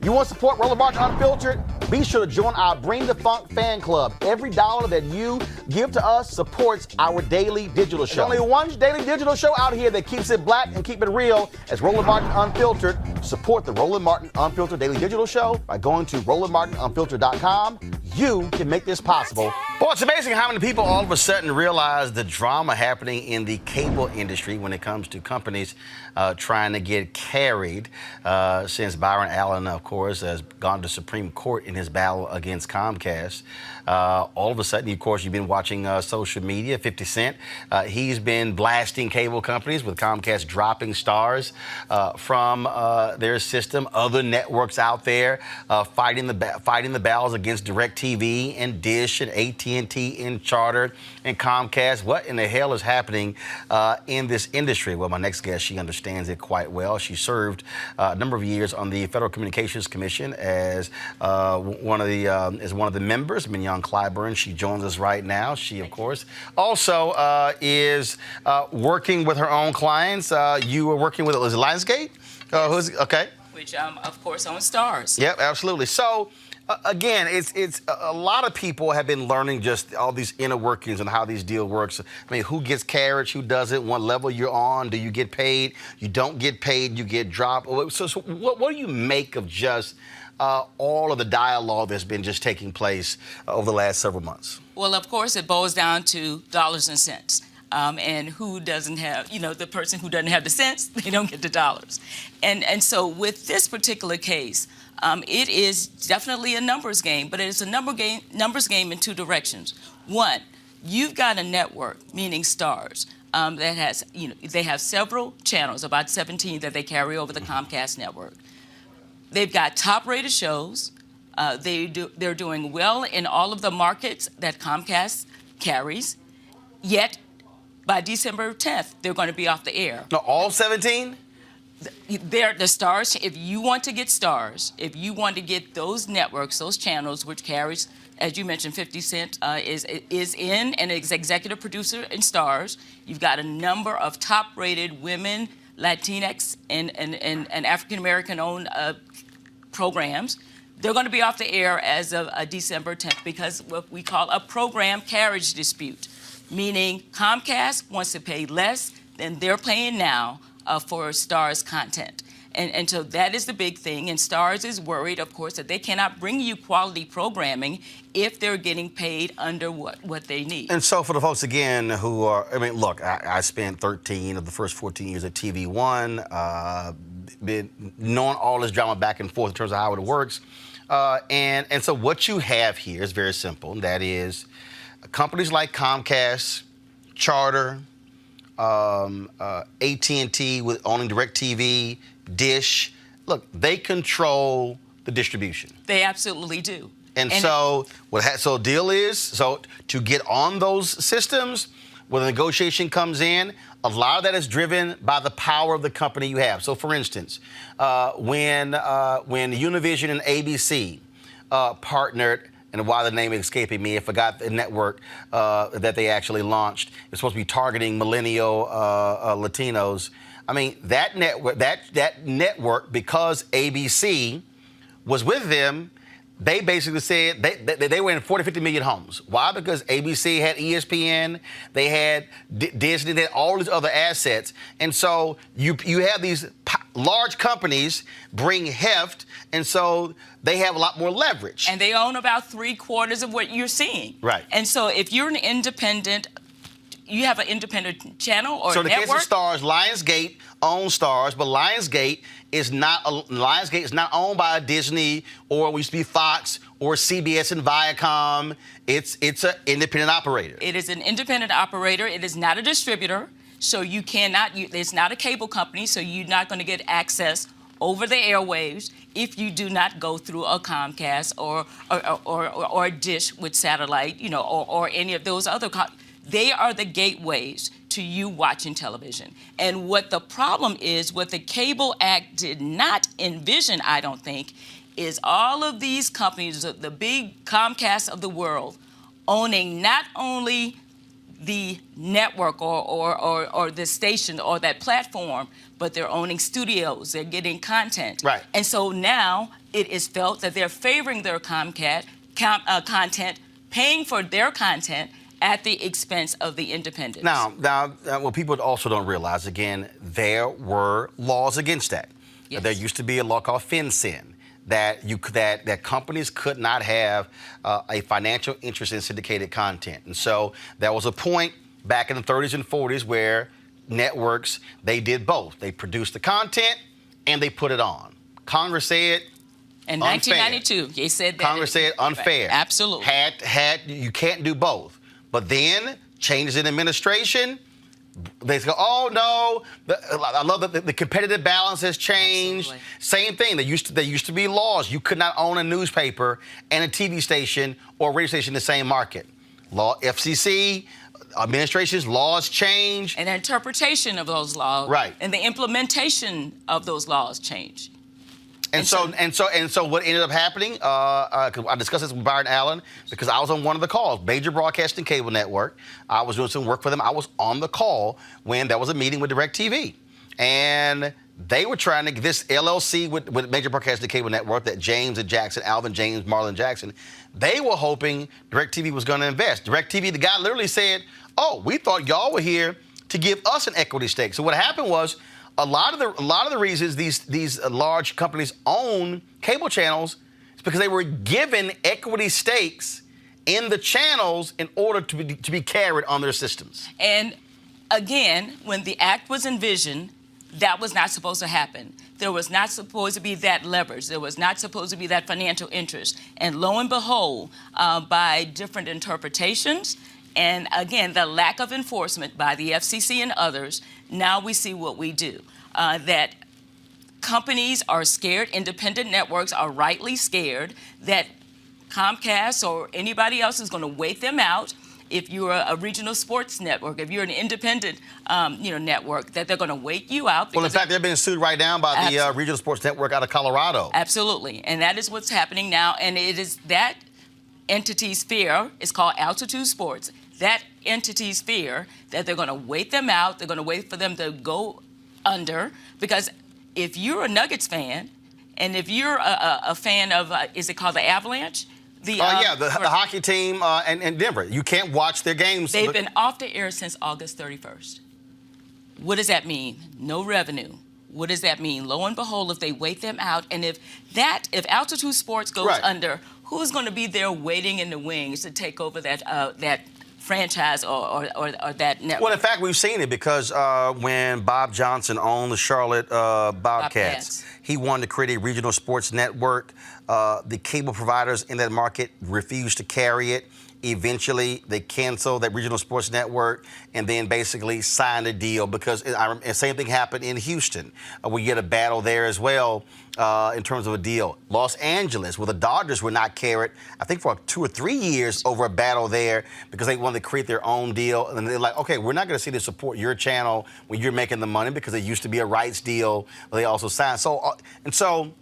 You want to support Roland Martin Unfiltered? Be sure to join our Bring the Funk fan club. Every dollar that you give to us supports our daily digital show. There's only one daily digital show out here that keeps it black and keep it real as Roland Martin Unfiltered. Support the Roland Martin Unfiltered daily digital show by going to RolandMartinUnfiltered.com. You can make this possible. Well, it's amazing how many people all of a sudden realize the drama happening in the cable industry when it comes to companies trying to get carried since Byron Allen, of course, has gone to Supreme Court in his battle against Comcast. All of a sudden, of course, you've been watching social media, 50 Cent. He's been blasting cable companies with Comcast dropping stars from their system. Other networks out there fighting the battles against DirecTV and Dish and AT&T and Charter and Comcast. What in the hell is happening in this industry? Well, my next guest, she understands it quite well. She served a number of years on the Federal Communications Commission as one of the members, Mignon Clyburn. She joins us right now. She, of course, also is working with her own clients. You were working with, was it Lionsgate? Yes. Okay. Which, of course, on Stars. Yep, absolutely. So, again, it's a lot of people have been learning just all these inner workings and how these deal works. I mean, who gets carriage, who doesn't, what level you're on, do you get paid, you don't get paid, you get dropped. So what do you make of just all of the dialogue that's been just taking place over the last several months? Well, of course, it boils down to dollars and cents. And who doesn't have, the person who doesn't have the cents, they don't get the dollars. And so with this particular case, it is definitely a numbers game, but it is a numbers game in two directions. One, you've got a network, meaning Stars, that has, they have several channels, about 17 that they carry over the Comcast network. They've got top-rated shows. They're doing well in all of the markets that Comcast carries, yet by December 10th, they're going to be off the air. No, all 17? They're the Stars. If you want to get Stars, if you want to get those networks, those channels, which carries, as you mentioned, 50 Cent is in and is executive producer in Stars. You've got a number of top-rated women, Latinx, and African-American-owned programs. They're going to be off the air as of December 10th because what we call a program carriage dispute, meaning Comcast wants to pay less than they're paying now for Stars content. And so that is the big thing. And Stars is worried, of course, that they cannot bring you quality programming if they're getting paid under what they need. And so for the folks, again, who are, I mean, look, I spent 13 of the first 14 years at TV One, been knowing all this drama back and forth in terms of how it works. And so what you have here is very simple. And that is companies like Comcast, Charter, AT&T with owning DirecTV, Dish. Look, they control the distribution. They absolutely do. And so the deal is, so to get on those systems, when the negotiation comes in, a lot of that is driven by the power of the company you have. So, for instance, when Univision and ABC partnered, and why the name is escaping me, I forgot the network that they actually launched. It's supposed to be targeting millennial Latinos. I mean, that network, because ABC was with them, they basically said they were in 40, 50 million homes. Why? Because ABC had ESPN, they had Disney, they had all these other assets. And so you have these large companies bring heft, and so they have a lot more leverage. And they own about 3/4 of what you're seeing. Right. And so if you're an independent, you have an independent channel or network. So in the case of Stars, Lionsgate owns Stars, but Lionsgate is not owned by Disney or we used to be Fox or CBS and Viacom. It's an independent operator. It is an independent operator. It is not a distributor. So you cannot. It's not a cable company. So you're not going to get access over the airwaves if you do not go through a Comcast or a Dish with satellite, or any of those other. They are the gateways to you watching television. And what the problem is, what the Cable Act did not envision, I don't think, is all of these companies, the big Comcast of the world, owning not only the network or the station or that platform, but they're owning studios, they're getting content. Right. And so now it is felt that they're favoring their content, paying for their content at the expense of the independents. Now, what people also don't realize, again, there were laws against that. Yes. There used to be a law called FinCEN that companies could not have a financial interest in syndicated content. And so there was a point back in the 30s and 40s where networks, they did both. They produced the content and they put it on. Congress said in unfair. 1992, they said that. Congress said unfair. Absolutely. You can't do both. But then changes in administration, they go, oh no, I love that the competitive balance has changed. Absolutely. Same thing. There used to be laws. You could not own a newspaper and a TV station or a radio station in the same market. FCC, administration's laws change. And the interpretation of those laws. Right. And the implementation of those laws change. And so what ended up happening, I discussed this with Byron Allen because I was on one of the calls, major broadcasting cable network. I was doing some work for them. I was on the call when there was a meeting with DirecTV. And they were trying to get this LLC with major broadcasting cable network that James and Jackson, Alvin James, Marlon Jackson, they were hoping DirecTV was going to invest. DirecTV, the guy literally said, oh, we thought y'all were here to give us an equity stake. So what happened was, a lot of the reasons these large companies own cable channels is because they were given equity stakes in the channels in order to be carried on their systems. And again, when the act was envisioned, that was not supposed to happen. There was not supposed to be that leverage. There was not supposed to be that financial interest. And lo and behold, by different interpretations, and again, the lack of enforcement by the FCC and others, now we see what we do. That companies are scared, independent networks are rightly scared that Comcast or anybody else is going to wait them out. If you're a regional sports network, if you're an independent network, that they're going to wait you out. Well, in fact, they're being sued right now by the regional sports network out of Colorado. Absolutely. And that is what's happening now. And it is that entity's fear, it's called Altitude Sports, that entity's fear that they're going to wait them out, they're going to wait for them to go under, because if you're a Nuggets fan, and if you're a fan of, is it called the Avalanche? The hockey team in Denver. You can't watch their games. They've been off the air since August 31st. What does that mean? No revenue. What does that mean? Lo and behold, if they wait them out, and if Altitude Sports goes under, who's going to be there waiting in the wings to take over that franchise or that network? Well, in fact, we've seen it because when Bob Johnson owned the Charlotte Bobcats, he wanted to create a regional sports network. The cable providers in that market refused to carry it. Eventually, they canceled that regional sports network and then basically signed a deal because the same thing happened in Houston. We get a battle there as well in terms of a deal. Los Angeles, where the Dodgers were not carried, I think for 2 or 3 years over a battle there because they wanted to create their own deal. And they're like, okay, we're not going to see to support your channel when you're making the money because it used to be a rights deal. They also signed. So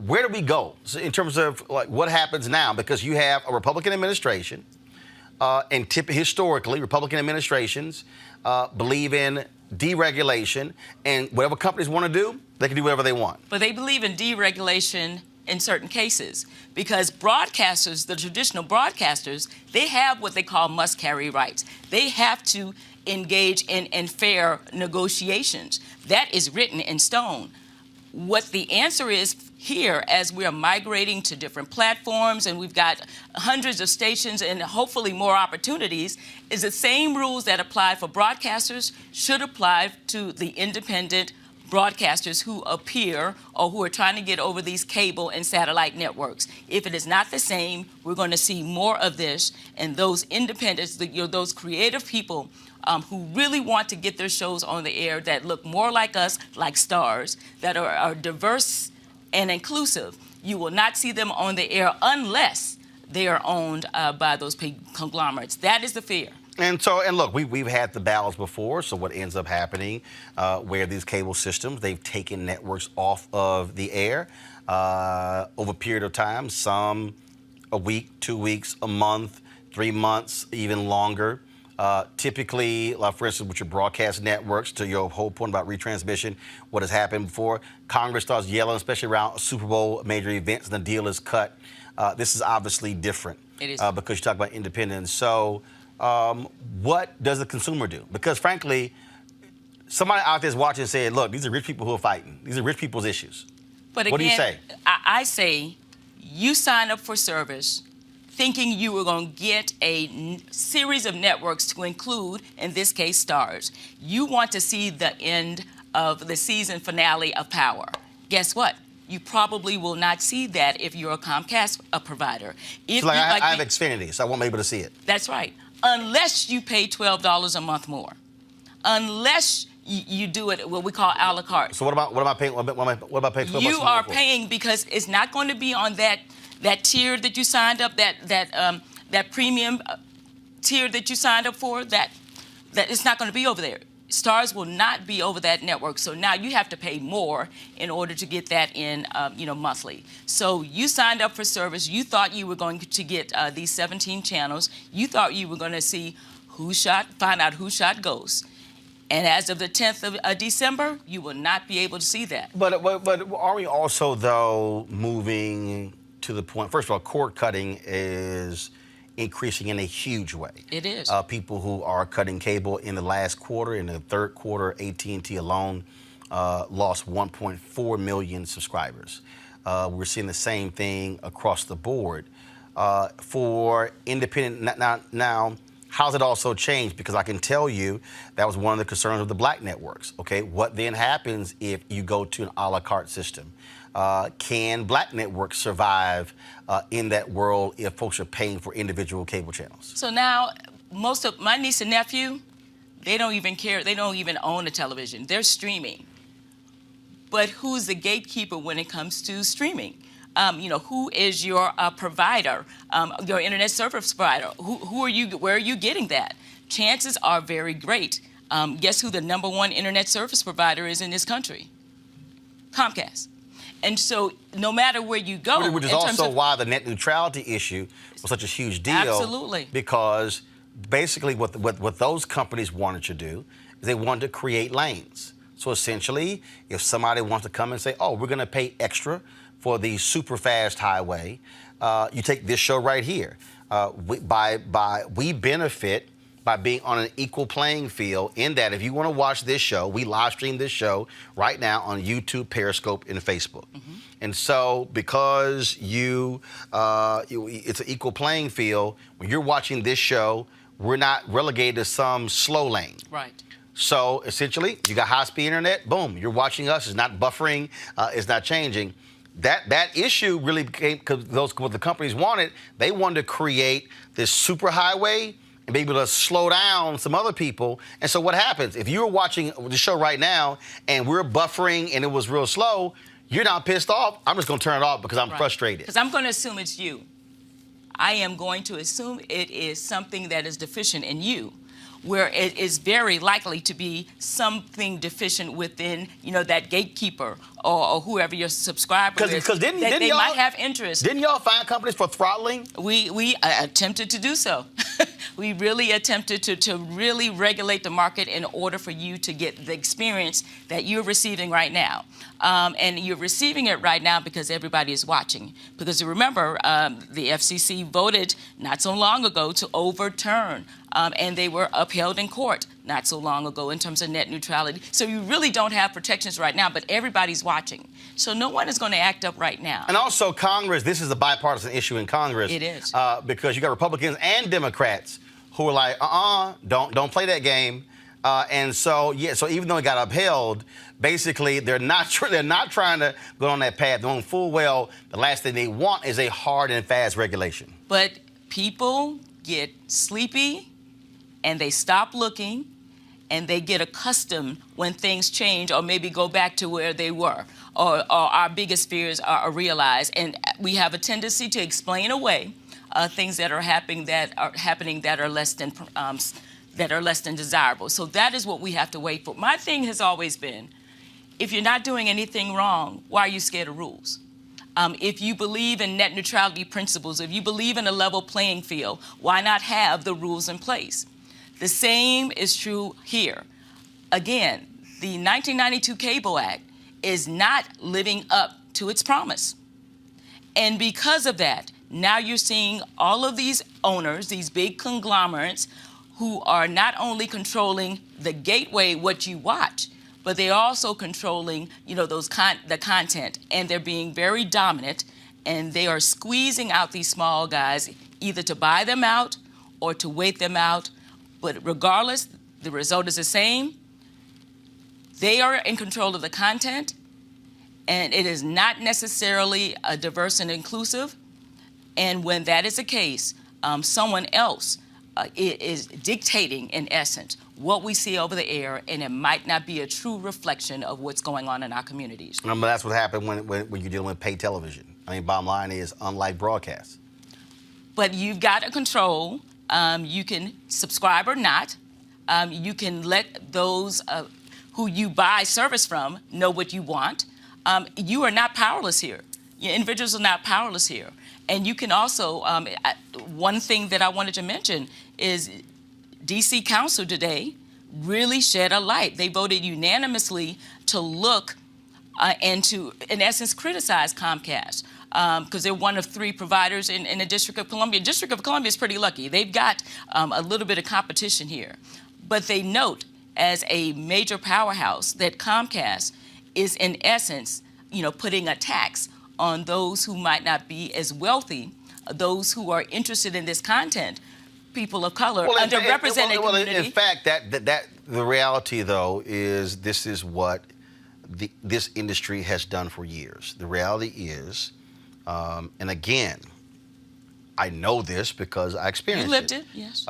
where do we go in terms of like what happens now? Because you have a Republican administration. And historically, Republican administrations believe in deregulation, and whatever companies want to do, they can do whatever they want. But they believe in deregulation in certain cases because broadcasters, the traditional broadcasters, they have what they call must-carry rights. They have to engage in fair negotiations. That is written in stone. What the answer is here, as we are migrating to different platforms and we've got hundreds of stations and hopefully more opportunities, is the same rules that apply for broadcasters should apply to the independent broadcasters who appear or who are trying to get over these cable and satellite networks. If it is not the same, we're going to see more of this, and those independents, those creative people who really want to get their shows on the air that look more like us, like Stars, that are diverse and inclusive, you will not see them on the air unless they are owned by those conglomerates. That is the fear. And look, we've had the battles before. So what ends up happening where these cable systems, they've taken networks off of the air over a period of time, some a week, 2 weeks, a month, 3 months, even longer. Typically, like for instance, with your broadcast networks, to your whole point about retransmission, what has happened before, Congress starts yelling, especially around Super Bowl major events, and the deal is cut. This is obviously different. It is. Because you talk about independence. So what does the consumer do? Because frankly, somebody out there is watching and saying, look, these are rich people who are fighting. These are rich people's issues. But what do you say? I say you sign up for service thinking you were going to get a series of networks to include, in this case, Stars. You want to see the end of the season finale of Power. Guess what? You probably will not see that if you're a Comcast provider. If so I have Xfinity, so I won't be able to see it. That's right. Unless you pay $12 a month more. Unless you do it what we call a la carte. So what am I paying? What about paying $12 You more are for? paying because it's not going to be on that tier that you signed up, that premium tier that you signed up for. That it's not going to be over there. Stars will not be over that network. So now you have to pay more in order to get that in, monthly. So you signed up for service. You thought you were going to get these 17 channels. You thought you were going to see find out who shot Ghost. And as of the 10th of December, you will not be able to see that. But are we also, though, moving to the point, first of all, cord cutting is increasing in a huge way. It is. People who are cutting cable in the last quarter, in the third quarter, AT&T alone lost 1.4 million subscribers. We're seeing the same thing across the board. For independent, now, how's it also changed? Because I can tell you that was one of the concerns of the black networks. Okay, what then happens if you go to an a la carte system? Can black networks survive in that world if folks are paying for individual cable channels? So now, most of my niece and nephew, they don't even care. They don't even own a television. They're streaming. But who's the gatekeeper when it comes to streaming? Who is your provider, your internet service provider? Who are you? Where are you getting that? Chances are very great. Guess who the #1 internet service provider is in this country? Comcast. And so no matter where you go... Which is also why the net neutrality issue was such a huge deal. Absolutely. Because basically what those companies wanted to do is they wanted to create lanes. So essentially, if somebody wants to come and say, oh, we're going to pay extra for the super fast highway, you take this show right here. We benefit by being on an equal playing field in that if you want to watch this show, we live stream this show right now on YouTube, Periscope, and Facebook. Mm-hmm. And so because it's an equal playing field, when you're watching this show, we're not relegated to some slow lane. Right. So essentially, you got high-speed internet, boom, you're watching us, it's not buffering, it's not changing. That issue really became, because what the companies wanted, they wanted to create this super highway and be able to slow down some other people. And so what happens? If you were watching the show right now and we're buffering and it was real slow, you're not pissed off. I'm just going to turn it off because I'm frustrated. Because I'm going to assume it's you. I am going to assume it is something that is deficient in you, where it is very likely to be something deficient within, that gatekeeper or whoever your subscriber is. Because they might have interest. Didn't y'all find companies for throttling? We attempted to do so. We really attempted to really regulate the market in order for you to get the experience that you're receiving right now. And you're receiving it right now because everybody is watching. Because remember, the FCC voted not so long ago to overturn, and they were upheld in court not so long ago in terms of net neutrality. So you really don't have protections right now, but everybody's watching. So no one is going to act up right now. And also Congress, this is a bipartisan issue in Congress. It is. Because you got Republicans and Democrats who are like, don't play that game. And so even though it got upheld, basically they're not trying to go on that path. Knowing full well the last thing they want is a hard and fast regulation. But people get sleepy and they stop looking and they get accustomed when things change or maybe go back to where they were or our biggest fears are realized. And we have a tendency to explain away things that are happening that are less than desirable. So that is what we have to wait for. My thing has always been, if you're not doing anything wrong, why are you scared of rules? If you believe in net neutrality principles, if you believe in a level playing field, why not have the rules in place? The same is true here. Again, the 1992 Cable Act is not living up to its promise. And because of that, now you're seeing all of these owners, these big conglomerates, who are not only controlling the gateway, what you watch, but they're also controlling, the content, and they're being very dominant, and they are squeezing out these small guys, either to buy them out or to wait them out. But regardless, the result is the same. They are in control of the content, and it is not necessarily diverse and inclusive. And when that is the case, someone else is dictating, in essence, what we see over the air, and it might not be a true reflection of what's going on in our communities. But that's what happened when you're dealing with paid television. I mean, bottom line is, unlike broadcast. But you've got to control. You can subscribe or not. You can let those who you buy service from know what you want. You are not powerless here. Individuals are not powerless here. And you can also, one thing that I wanted to mention is D.C. Council today really shed a light. They voted unanimously to look and to, in essence, criticize Comcast because they're one of 3 providers in the District of Columbia. District of Columbia is pretty lucky. They've got a little bit of competition here. But they note, as a major powerhouse, that Comcast is, in essence, putting a tax on those who might not be as wealthy, those who are interested in this content, people of color, underrepresented community. In fact, that the reality, though, is this is what this industry has done for years. The reality is, and again, I know this because I experienced it. You lived it, yes.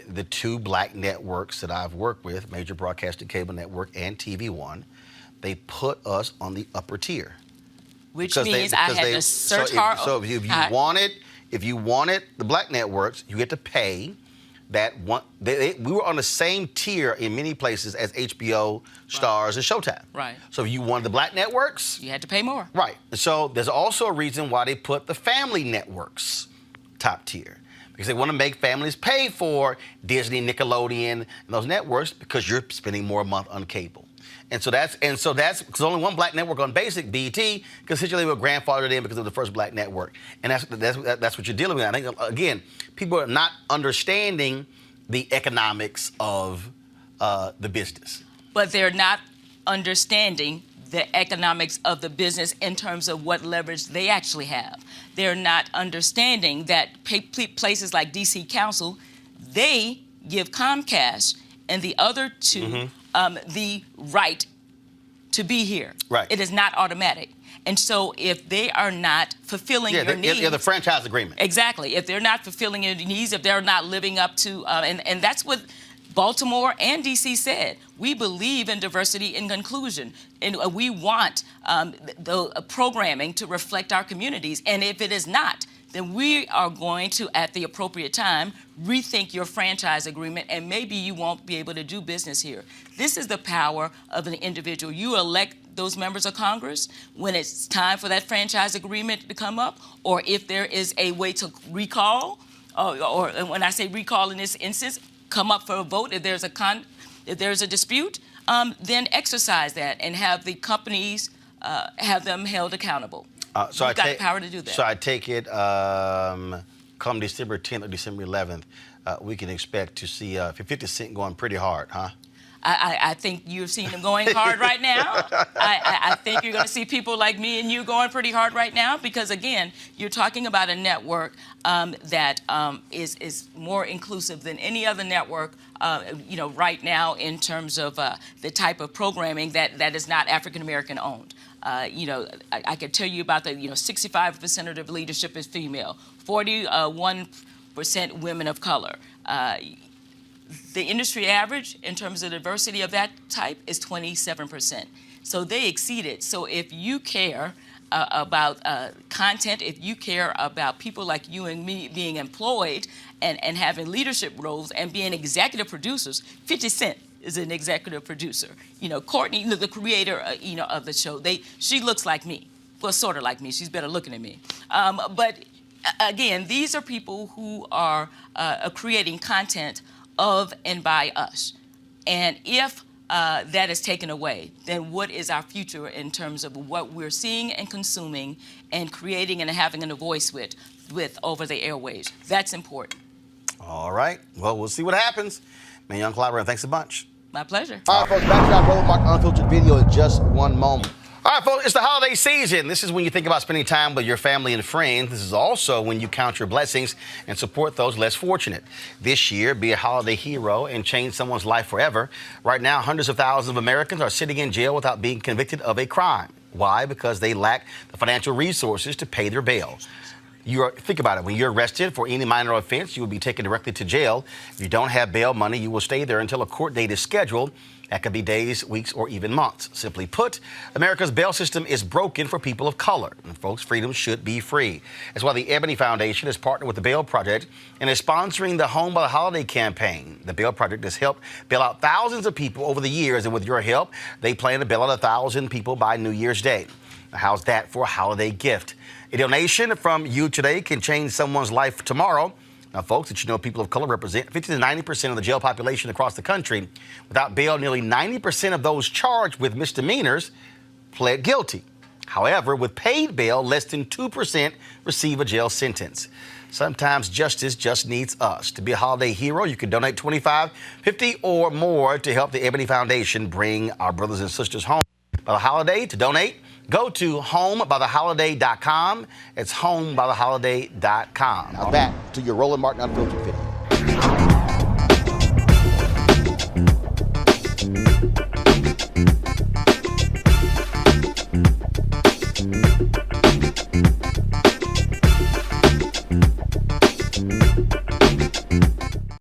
The 2 black networks that I've worked with, Major Broadcasting Cable Network and TV One, they put us on the upper tier. Which means I had to search hard. So if you wanted the black networks, you had to pay that one. We were on the same tier in many places as HBO, Starz, and Showtime. Right. So if you wanted the black networks, you had to pay more. Right. So there's also a reason why they put the family networks top tier, because they want to make families pay for Disney, Nickelodeon, and those networks because you're spending more a month on cable. And so that's because only one black network on basic, BET, because essentially they were grandfathered in because it was the first black network. And that's what you're dealing with. I think, again, people are not understanding the economics of the business. But they're not understanding the economics of the business in terms of what leverage they actually have. They're not understanding that places like D.C. Council, they give Comcast and the other 2 the right to be here. Right. It is not automatic. And so if they are not fulfilling your needs... Yeah, the franchise agreement. Exactly. If they're not fulfilling your needs, if they're not living up to... and that's what Baltimore and D.C. said. We believe in diversity and inclusion, and we want the programming to reflect our communities. And if it is not, then we are going to, at the appropriate time, rethink your franchise agreement, and maybe you won't be able to do business here. This is the power of an individual. You elect those members of Congress when it's time for that franchise agreement to come up, or if there is a way to recall, or when I say recall in this instance, come up for a vote. If there's a dispute, then exercise that and have the companies have them held accountable. So you've got the power to do that. So I take it come December 10th or December 11th, we can expect to see 50 Cent going pretty hard, huh? I think you've seen him going hard right now. I think you're going to see people like me and you going pretty hard right now because, again, you're talking about a network that is more inclusive than any other network, right now in terms of the type of programming that is not African-American owned. I could tell you about 65% of the leadership is female, 41% women of color. The industry average in terms of diversity of that type is 27%. So they exceeded. So if you care about content, if you care about people like you and me being employed and having leadership roles and being executive producers, 50 Cent is an executive producer. Courtney, the creator, of the show, she looks like me. Well, sort of like me. She's better looking than me. But again, these are people who are creating content of and by us. And if that is taken away, then what is our future in terms of what we're seeing and consuming and creating and having a voice with over the airwaves? That's important. All right. Well, we'll see what happens. Mignon Clyburn, thanks a bunch. My pleasure. All right, folks, back to our Roland Martin Unfiltered video in just one moment. All right, folks, it's the holiday season. This is when you think about spending time with your family and friends. This is also when you count your blessings and support those less fortunate. This year, be a holiday hero and change someone's life forever. Right now, hundreds of thousands of Americans are sitting in jail without being convicted of a crime. Why? Because they lack the financial resources to pay their bail. Think about it. When you're arrested for any minor offense, you will be taken directly to jail. If you don't have bail money, you will stay there until a court date is scheduled. That could be days, weeks, or even months. Simply put, America's bail system is broken for people of color. And folks, freedom should be free. That's why the Ebony Foundation has partnered with the Bail Project and is sponsoring the Home by the Holiday campaign. The Bail Project has helped bail out thousands of people over the years, and with your help, they plan to bail out 1,000 people by New Year's Day. Now, how's that for a holiday gift? A donation from you today can change someone's life tomorrow. Now, folks, did you know people of color represent 50 to 90% of the jail population across the country? Without bail, nearly 90% of those charged with misdemeanors pled guilty. However, with paid bail, less than 2% receive a jail sentence. Sometimes justice just needs us. To be a holiday hero, you can donate $25, $50, or more to help the Ebony Foundation bring our brothers and sisters home by the holiday. To donate, go to homebytheholiday.com. It's homebytheholiday.com. Now back to your Roland Martin Unfiltered video.